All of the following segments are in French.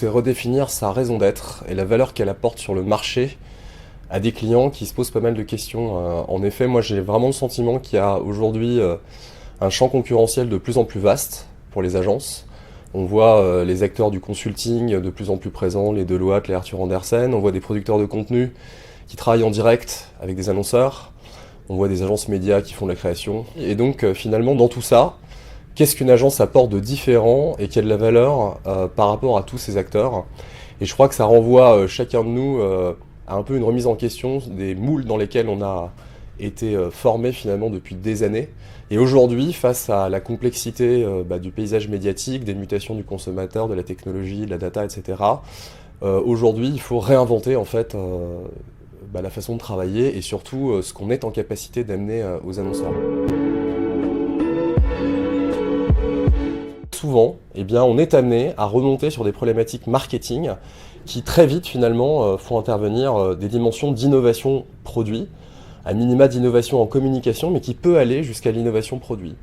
c'est redéfinir sa raison d'être et la valeur qu'elle apporte sur le marché à des clients qui se posent pas mal de questions. En effet, moi j'ai vraiment le sentiment qu'il y a aujourd'hui un champ concurrentiel de plus en plus vaste pour les agences. On voit les acteurs du consulting de plus en plus présents, les Deloitte, les Arthur Andersen. On voit des producteurs de contenu qui travaillent en direct avec des annonceurs. On voit des agences médias qui font de la création. Et donc finalement dans tout ça, qu'est-ce qu'une agence apporte de différent et qui a de la valeur par rapport à tous ces acteurs? Et je crois que ça renvoie chacun de nous à un peu une remise en question des moules dans lesquels on a été formé finalement depuis des années. Et aujourd'hui, face à la complexité du paysage médiatique, des mutations du consommateur, de la technologie, de la data, etc., aujourd'hui, il faut réinventer en fait la façon de travailler et surtout ce qu'on est en capacité d'amener aux annonceurs. Souvent, eh bien, on est amené à remonter sur des problématiques marketing qui très vite finalement font intervenir des dimensions d'innovation produit, à minima d'innovation en communication, mais qui peut aller jusqu'à l'innovation produit.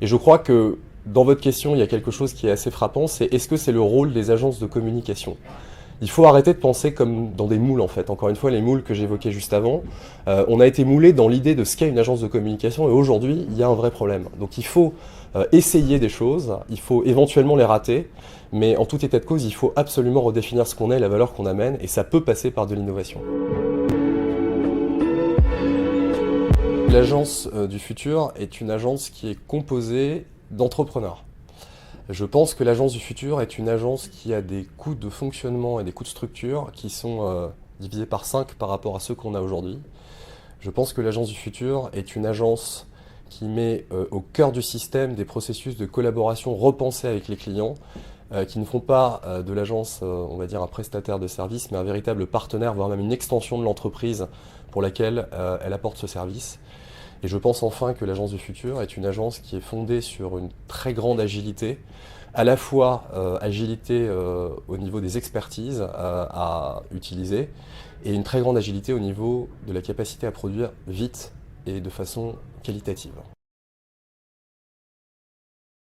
Et je crois que dans votre question, il y a quelque chose qui est assez frappant, c'est est-ce que c'est le rôle des agences de communication ? Il faut arrêter de penser comme dans des moules en fait. Encore une fois, les moules que j'évoquais juste avant, on a été moulé dans l'idée de ce qu'est une agence de communication et aujourd'hui, il y a un vrai problème. Donc il faut essayer des choses, il faut éventuellement les rater, mais en tout état de cause, il faut absolument redéfinir ce qu'on est, la valeur qu'on amène et ça peut passer par de l'innovation. L'agence du futur est une agence qui est composée d'entrepreneurs. Je pense que l'agence du futur est une agence qui a des coûts de fonctionnement et des coûts de structure qui sont divisés par 5 par rapport à ceux qu'on a aujourd'hui. Je pense que l'agence du futur est une agence qui met au cœur du système des processus de collaboration repensés avec les clients, qui ne font pas de l'agence, on va dire, un prestataire de service, mais un véritable partenaire, voire même une extension de l'entreprise pour laquelle elle apporte ce service. Et je pense enfin que l'agence du futur est une agence qui est fondée sur une très grande agilité, à la fois agilité au niveau des expertises à utiliser et une très grande agilité au niveau de la capacité à produire vite et de façon qualitative.